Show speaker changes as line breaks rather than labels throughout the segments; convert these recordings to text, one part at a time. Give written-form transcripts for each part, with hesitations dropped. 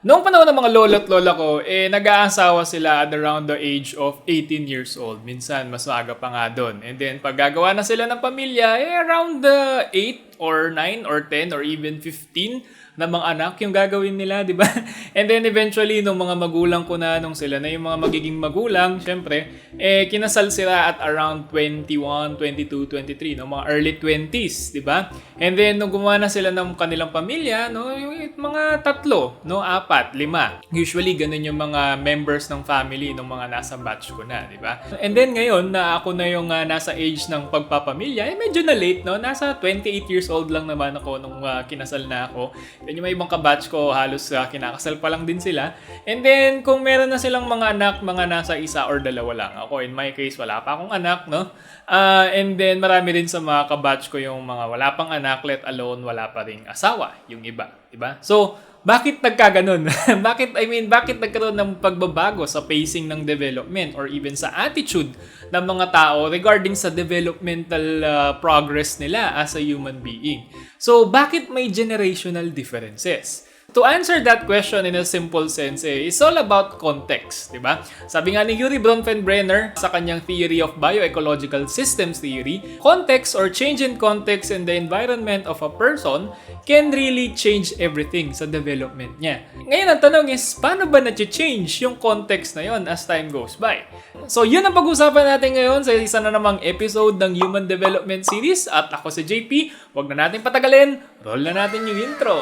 Noong panahon ng mga lolo at lola ko, nag-aasawa sila at around the age of 18 years old. Minsan, mas maaga pa nga doon. And then, pag gagawa na sila ng pamilya, around the 8 or 9 or 10 or even 15 na mga anak yung gagawin nila, di ba? And then eventually, nung mga magulang ko na, nung sila na yung mga magiging magulang, syempre, kinasal sila at around 21, 22, 23, no? Mga early 20s, di ba? And then, nung gumawa na sila ng kanilang pamilya, no? Yung mga 3, no? 4, 5. Usually, ganun yung mga members ng family ng mga nasa batch ko na, di ba? And then ngayon, na ako na yung nasa age ng pagpapamilya, medyo na late, no? Nasa 28 years old lang naman ako nung kinasal na ako. Then yung mga ibang kabatch ko, halos kinakasal pa lang din sila. And then, kung meron na silang mga anak, mga nasa 1 or 2 lang. Ako, in my case, wala pa akong anak, no? And then, marami din sa mga kabatch ko yung mga wala pang anak, let alone wala pa ring asawa, yung iba. Diba? So, bakit nagkaganon? bakit nagkaroon ng pagbabago sa pacing ng development or even sa attitude ng mga tao regarding sa developmental progress nila as a human being? So, bakit may generational differences? To answer that question in a simple sense, it's all about context, di ba? Sabi nga ni Urie Bronfenbrenner sa kanyang theory of bioecological systems theory, context or change in context in the environment of a person can really change everything sa development niya. Ngayon, ang tanong is, paano ba na-change yung context na yon as time goes by? So, yun ang pag-usapan natin ngayon sa isa na namang episode ng Human Development Series at ako si JP. Huwag na natin patagalin, roll na natin yung intro.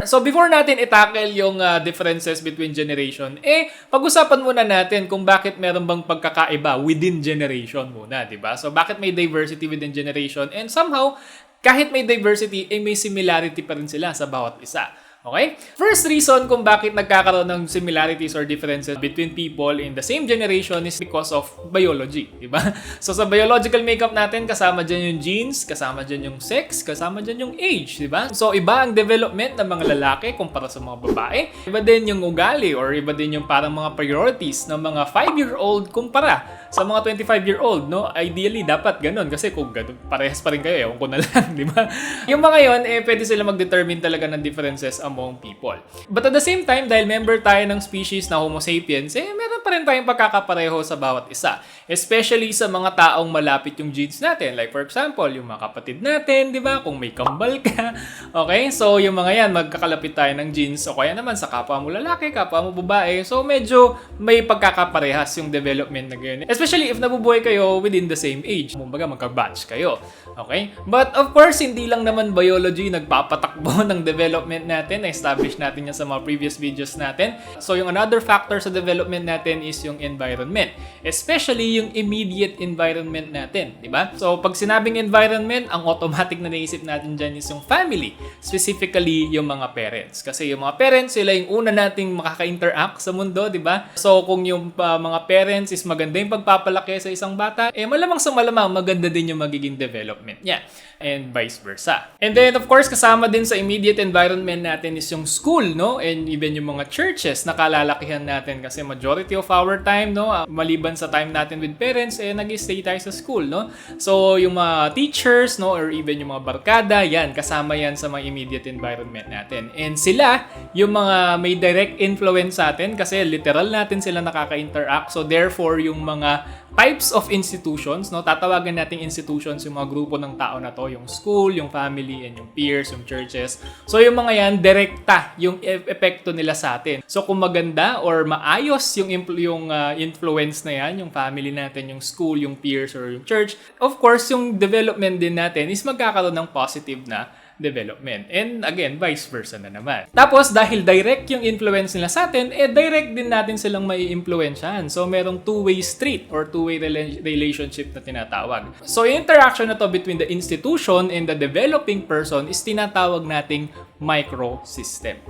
So before natin itackle yung differences between generation, pag-usapan muna natin kung bakit meron bang pagkakaiba within generation muna, di ba? So bakit may diversity within generation and somehow, kahit may diversity, may similarity pa rin sila sa bawat isa. Okay? First reason kung bakit nagkakaroon ng similarities or differences between people in the same generation is because of biology, di ba? So sa biological makeup natin, kasama dyan yung genes, kasama dyan yung sex, kasama dyan yung age, di ba? So iba ang development ng mga lalaki kumpara sa mga babae. Iba din yung ugali or iba din yung parang mga priorities ng mga 5-year-old kumpara sa mga 25-year-old, no? Ideally, dapat ganun kasi kung parehas pa rin kayo, ewan ko na lang, di ba? Yung mga yon, pwede sila mag-determine talaga ng differences among people. But at the same time, dahil member tayo ng species na Homo sapiens, meron pa rin tayong pagkakapareho sa bawat isa. Especially sa mga taong malapit yung genes natin. Like for example, yung mga kapatid natin, di ba? Kung may kambal ka. Okay? So, yung mga yan, magkakalapit tayo ng genes. O kaya naman sa kapwa mo lalaki, kapwa mo babae. So, medyo may pagkakaparehas yung development na ganyan. Especially if nabubuhay kayo within the same age. Kumbaga, magka-batch kayo. Okay? But of course, hindi lang naman biology nagpapatakbo ng development natin. Na-establish natin yan sa mga previous videos natin. So, yung another factor sa development natin is yung environment. Especially yung immediate environment natin. Diba? So, pag sinabing environment, ang automatic na naisip natin dyan is yung family. Specifically, yung mga parents. Kasi yung mga parents, sila yung una nating makaka-interact sa mundo. Diba? So, kung yung mga parents is maganda yung pagpapalaki sa isang bata, malamang sa malamang maganda din yung magiging development niya. And vice versa. And then, of course, kasama din sa immediate environment natin is yung school, no? And even yung mga churches na kalalakihan natin kasi majority of our time, no? Maliban sa time natin with parents, nag-stay tayo sa school, no? So, yung mga teachers, no? Or even yung mga barkada, yan, kasama yan sa mga immediate environment natin. And sila, yung mga may direct influence sa atin kasi literal natin sila nakaka-interact. So, therefore, yung mga types of institutions, no? Tatawagan nating institutions yung mga grupo ng tao na to, yung school, yung family, and yung peers, yung churches. So, yung mga yan, direkta yung epekto nila sa atin. So, kung maganda or maayos yung influence na yan, yung family natin, yung school, yung peers, or yung church, of course, yung development din natin is magkakaroon ng positive na development. And again, vice versa na naman. Tapos, dahil direct yung influence nila sa atin, direct din natin silang mai-influensyahan. So, merong two-way street or two-way relationship na tinatawag. So, yung interaction na to between the institution and the developing person is tinatawag nating microsystem.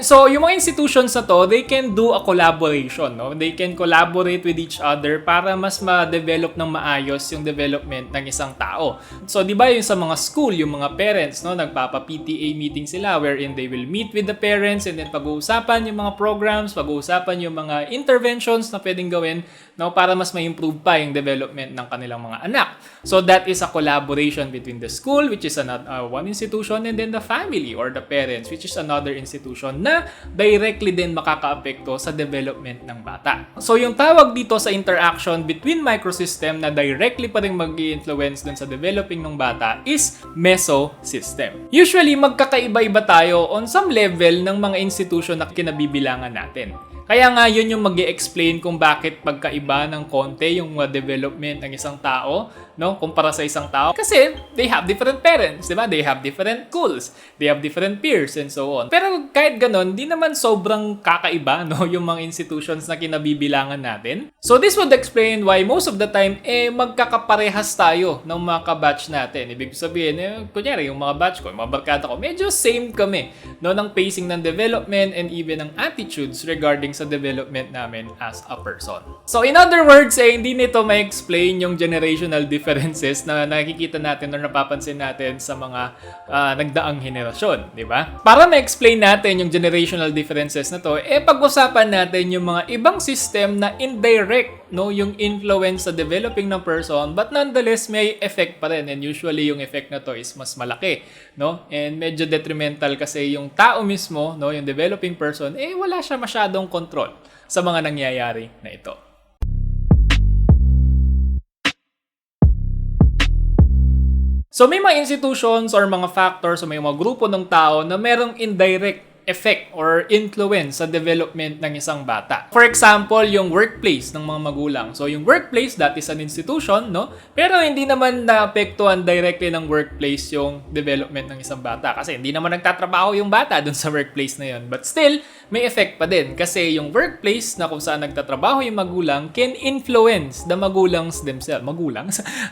So, yung mga institutions na to, they can do a collaboration, no? They can collaborate with each other para mas ma-develop ng maayos yung development ng isang tao. So, di ba yung sa mga school, yung mga parents, no? Nagpapa-PTA meeting sila wherein they will meet with the parents and then pag-uusapan yung mga programs, pag-uusapan yung mga interventions na pwedeng gawin, no? Para mas ma-improve pa yung development ng kanilang mga anak. So, that is a collaboration between the school, which is one institution, and then the family or the parents, which is another institution na directly din makakaapekto sa development ng bata. So yung tawag dito sa interaction between microsystem na directly pa rin mag-i-influence dun sa developing ng bata is mesosystem. Usually magkakaiba-iba tayo on some level ng mga institution na kinabibilangan natin. Kaya nga yun yung mag-i-explain kung bakit pagkaiba ng konti yung development ng isang tao, no, kumpara sa isang tao. Kasi they have different parents, di ba? They have different schools, they have different peers, and so on. Pero kahit ganon, di naman sobrang kakaiba, no, yung mga institutions na kinabibilangan natin. So this would explain why most of the time, magkakaparehas tayo ng mga kabatch natin. Ibig sabihin, kunyari, yung mga batch ko, yung mga barkada ko, medyo same kami, no, ng pacing ng development and even ng attitudes regarding sa development namin as a person. So in other words, hindi nito ma-explain yung generational differences na nakikita natin or napapansin natin sa mga nagdaang henerasyon, di ba? Para ma-explain natin yung generational differences na to, pag-usapan natin yung mga ibang system na indirect, no, yung influence sa developing ng person, but nonetheless may effect pa rin, and usually yung effect na to is mas malaki, no? And medyo detrimental kasi yung tao mismo, no, yung developing person, wala siya masyadong control sa mga nangyayari na ito. So may mga institutions or mga factors o may mga grupo ng tao na merong indirect effect or influence sa development ng isang bata. For example, yung workplace ng mga magulang. So yung workplace, that is an institution, no? Pero hindi naman naapektuhan directly ng workplace yung development ng isang bata kasi hindi naman nagtatrabaho yung bata dun sa workplace na yun. But still, may effect pa din kasi yung workplace na kung saan nagtatrabaho yung magulang can influence the magulans themselves.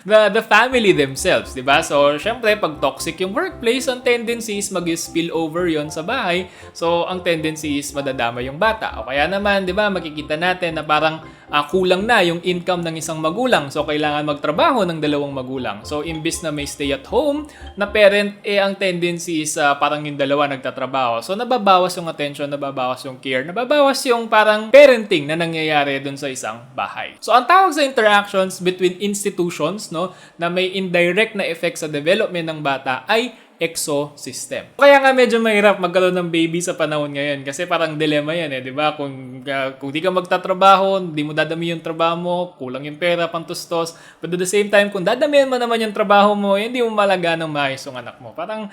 The family themselves, di ba? So, syempre, pag toxic yung workplace, ang tendency is mag-spill over yon sa bahay. So, ang tendency is madadama yung bata. O kaya naman, di ba, makikita natin na parang kulang na yung income ng isang magulang. So, kailangan magtrabaho ng dalawang magulang. So, imbis na may stay at home na parent, ang tendency is parang yung dalawa nagtatrabaho. So, nababawas yung attention, nababawas yung care, nababawas yung parang parenting na nangyayari dun sa isang bahay. So, ang tawag sa interactions between institutions, no, na may indirect na effect sa development ng bata ay exosystem. Kaya nga medyo mahirap magkaroon ng baby sa panahon ngayon kasi parang dilemma yan di ba? Kung di ka magtatrabaho, di mo dadami yung trabaho mo, kulang yung pera, pantustos. But at the same time, kung dadamihan mo naman yung trabaho mo, hindi mo malaga ng maayos yung anak mo. Parang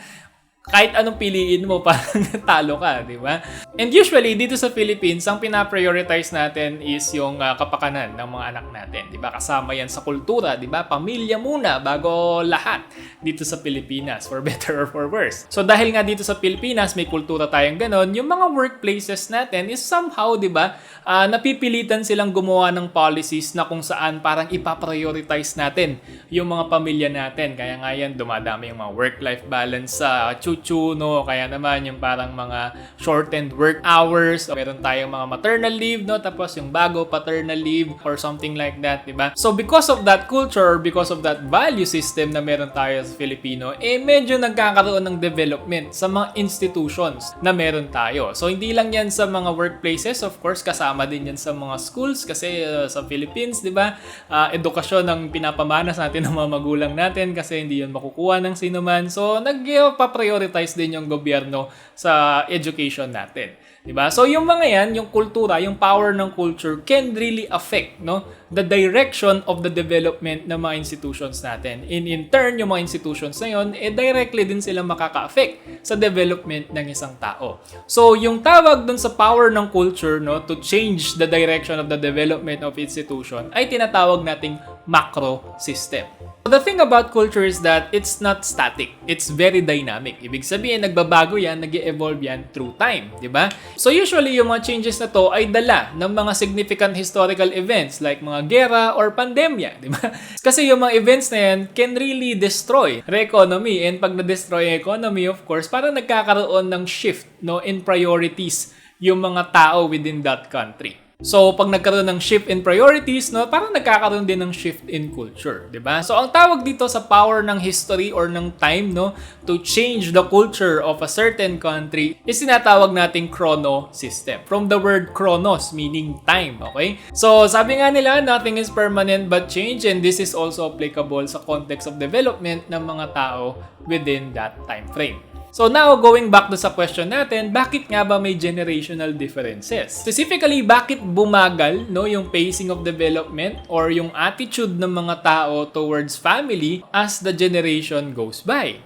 kahit anong piliin mo, parang talo ka, di ba? And usually, dito sa Philippines, ang pina-prioritize natin is yung kapakanan ng mga anak natin, di ba? Kasama yan sa kultura, di ba? Pamilya muna bago lahat dito sa Pilipinas, for better or for worse. So dahil nga dito sa Pilipinas, may kultura tayong ganon, yung mga workplaces natin is somehow, di ba, napipilitan silang gumawa ng policies na kung saan parang ipaprioritize natin yung mga pamilya natin. Kaya nga yan, dumadami yung mga work-life balance sa no? Kaya naman yung parang mga shortened work hours. Meron tayong mga maternal leave, no? Tapos yung bago paternal leave or something like that, di ba? So because of that culture, because of that value system na meron tayo sa Filipino, medyo nagkakaroon ng development sa mga institutions na meron tayo. So hindi lang yan sa mga workplaces, of course, kasama din yan sa mga schools kasi sa Philippines, di ba? Edukasyon ang pinapamanas natin ng mga magulang natin kasi hindi yun makukuha ng sinuman. So nagpa-prioritize din yung gobyerno sa education natin. Diba? So yung mga yan, yung kultura, yung power ng culture can really affect, no, the direction of the development ng mga institutions natin. In turn, yung mga institutions na yun, directly din sila makaka-affect sa development ng isang tao. So yung tawag dun sa power ng culture, no, to change the direction of the development of institution ay tinatawag nating macro system. The thing about culture is that it's not static. It's very dynamic. Ibig sabihin, nagbabago yan, nag-evolve yan through time, di ba? So usually, yung mga changes na to ay dala ng mga significant historical events like mga gera or pandemya, di ba? Kasi yung mga events na yan can really destroy the economy. And pag na-destroy yung economy, of course, parang nagkakaroon ng shift, no, in priorities yung mga tao within that country. So, pag nagkaroon ng shift in priorities, no, parang nagkakaroon din ng shift in culture, di ba? So, ang tawag dito sa power ng history or ng time, no, to change the culture of a certain country is tinatawag nating chrono system. From the word chronos, meaning time, okay? So, sabi nga nila, nothing is permanent but change, and this is also applicable sa context of development ng mga tao within that time frame. So now, going back to sa question natin, bakit nga ba may generational differences? Specifically, bakit bumagal, no, yung pacing of development or yung attitude ng mga tao towards family as the generation goes by?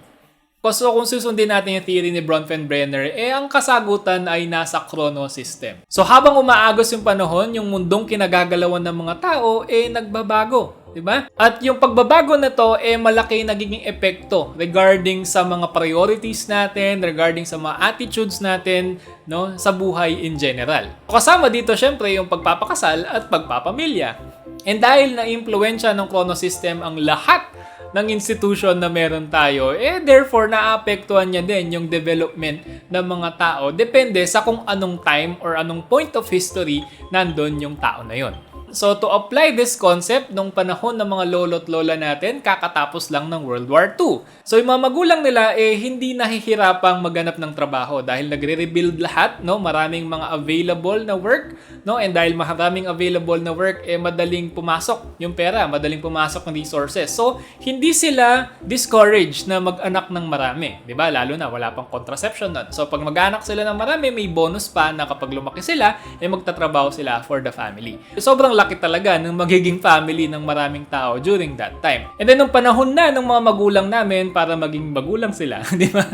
So kung susundin natin yung theory ni Bronfenbrenner, ang kasagutan ay nasa chrono system. So habang umaagos yung panahon, yung mundong kinagagalawan ng mga tao, nagbabago. Diba? At yung pagbabago na to, malaki nagiging epekto regarding sa mga priorities natin, regarding sa mga attitudes natin, no, sa buhay in general. Kasama dito, syempre, yung pagpapakasal at pagpapamilya. And dahil na-impluwensya ng chrono system ang lahat ng institution na meron tayo, therefore, naapektuhan niya din yung development ng mga tao. Depende sa kung anong time or anong point of history nandun yung tao na yon. So, to apply this concept, nung panahon ng mga lolo't lola natin, kakatapos lang ng World War II. So, yung mga magulang nila, hindi nahihirapang maghanap ng trabaho dahil nagre-rebuild lahat, no? Maraming mga available na work, no? And dahil maraming available na work, madaling pumasok yung pera, madaling pumasok ng resources. So, hindi sila discouraged na mag-anak ng marami, di ba? Lalo na, wala pang contraception nun. So, pag mag-anak sila ng marami, may bonus pa na kapag lumaki sila, magtatrabaho sila for the family. Sobrang laki talaga ng magiging family ng maraming tao during that time. And then, nung panahon na ng mga magulang namin para maging magulang sila, di ba?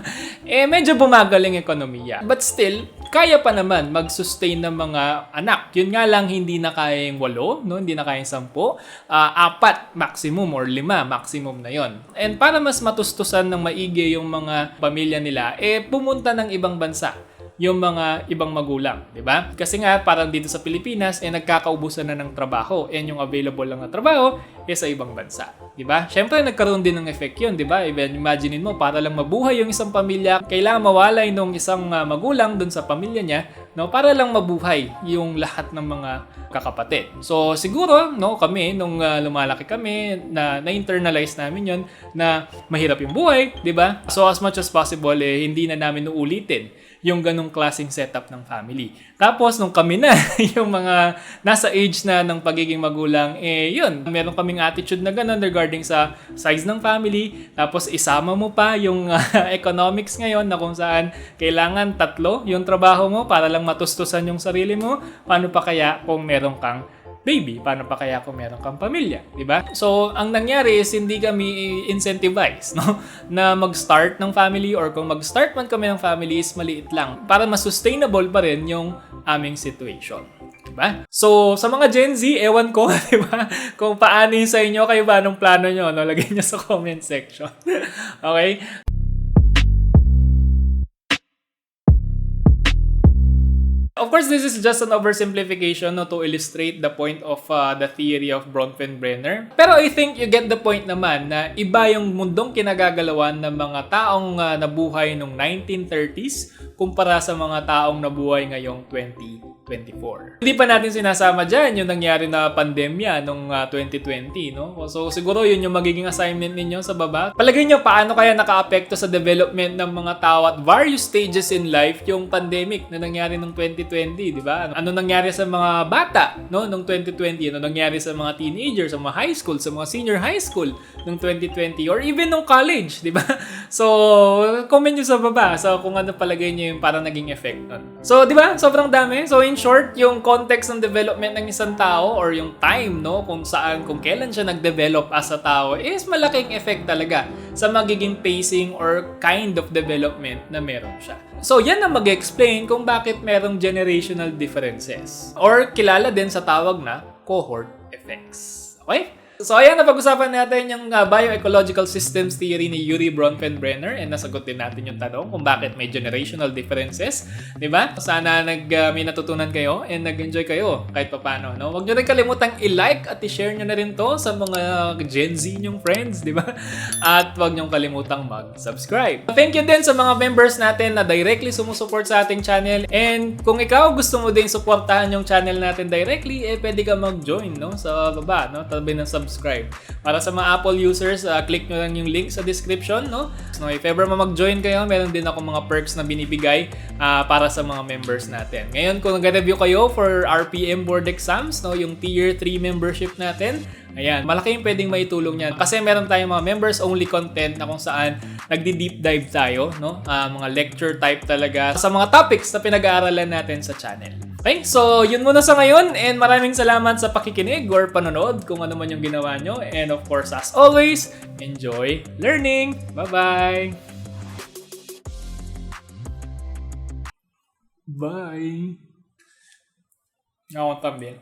Medyo bumagal yung ekonomiya. But still, kaya pa naman mag-sustain ng mga anak. Yun nga lang, hindi na kaya yung 8, no? Hindi na kaya yung 10. 4 maximum or 5 maximum na yon. And para mas matustusan ng maigi yung mga pamilya nila, pumunta ng ibang bansa yung mga ibang magulang, di ba? Kasi nga, parang dito sa Pilipinas, nagkakaubusan na ng trabaho. And yung available lang na trabaho, sa ibang bansa. Di ba? Siyempre, nagkaroon din ng effect yun, di ba? Imaginein mo, para lang mabuhay yung isang pamilya, kailangan mawalay nung isang magulang dun sa pamilya niya, no? Para lang mabuhay yung lahat ng mga kakapatid. So, siguro, no, kami, nung lumalaki kami, na-internalize namin yun, na mahirap yung buhay, di ba? So, as much as possible, hindi na namin uulitin yung ganong klaseng setup ng family. Tapos, nung kami na, yung mga nasa age na ng pagiging magulang, yun, meron kaming attitude na ganon regarding sa size ng family. Tapos, isama mo pa yung economics ngayon na kung saan kailangan 3 yung trabaho mo para lang matustusan yung sarili mo. Paano pa kaya kung meron kang baby? Paano pa kaya kung meron kang pamilya? Diba? So, ang nangyari is hindi kami incentivize, no? Na mag-start ng family, or kung mag-start man kami ng family is maliit lang para mas sustainable pa rin yung aming situation. Diba? So, sa mga Gen Z, ewan ko, diba? Kung paano yung sa inyo, kayo ba anong plano nyo? No? Lagay nyo sa comment section. Okay? Of course, this is just an oversimplification, no, to illustrate the point of the theory of Bronfenbrenner. Pero I think you get the point naman na iba yung mundong kinagagalawan ng mga taong nabuhay noong 1930s kumpara sa mga taong nabuhay ngayong 2024. Hindi pa natin sinasama dyan yung nangyari na pandemya noong 2020, no? So siguro yun yung magiging assignment ninyo sa baba. Palagay nyo, paano kaya naka-apekto sa development ng mga tao at various stages in life yung pandemic na nangyari noong 2020, di ba? Ano nangyari sa mga bata, no, noong 2020? Ano nangyari sa mga teenagers, sa mga high school, sa mga senior high school noong 2020, or even noong college, di ba? So, comment nyo sa baba so kung ano palagay nyo yung parang naging effect nun. So, di ba? Sobrang dami. So, in short, yung context ng development ng isang tao or yung time, no, kung kailan siya nag-develop as a tao is malaking effect talaga sa magiging pacing or kind of development na meron siya. So, yan ang mag-explain kung bakit merong generational differences or kilala din sa tawag na cohort effects. Okay? So ayan, napag-usapan natin yung bioecological systems theory ni Yuri Bronfenbrenner and nasagot din natin yung tanong kung bakit may generational differences, di ba? Sana may natutunan kayo and nag-enjoy kayo kahit paano, no? Huwag nyo rin kalimutang i-like at i-share nyo na rin to sa mga Gen Z nyong friends, di ba? At huwag nyo kalimutang mag-subscribe. Thank you din sa mga members natin na directly sumusuport sa ating channel, and kung ikaw gusto mo din suportahan yung channel natin directly, pwede ka mag-join, no? Sa baba, no? Tabi ng subscribe. Para sa mga Apple users, click nyo lang yung link sa description, no? So, if ever mag-join kayo, meron din ako mga perks na binibigay para sa mga members natin. Ngayon, kung nag-review kayo for RPM board exams, no, yung Tier 3 membership natin, ayan, malaki yung pwedeng maitulong yan. Kasi meron tayong mga members-only content na kung saan nagdi-deep dive tayo, no? Mga lecture type talaga sa mga topics na pinag-aaralan natin sa channel. Okay, so yun muna sa ngayon, and maraming salamat sa pakikinig or panonood kung ano man yung ginawa nyo. And of course, as always, enjoy learning! Bye-bye! Bye! Ako también.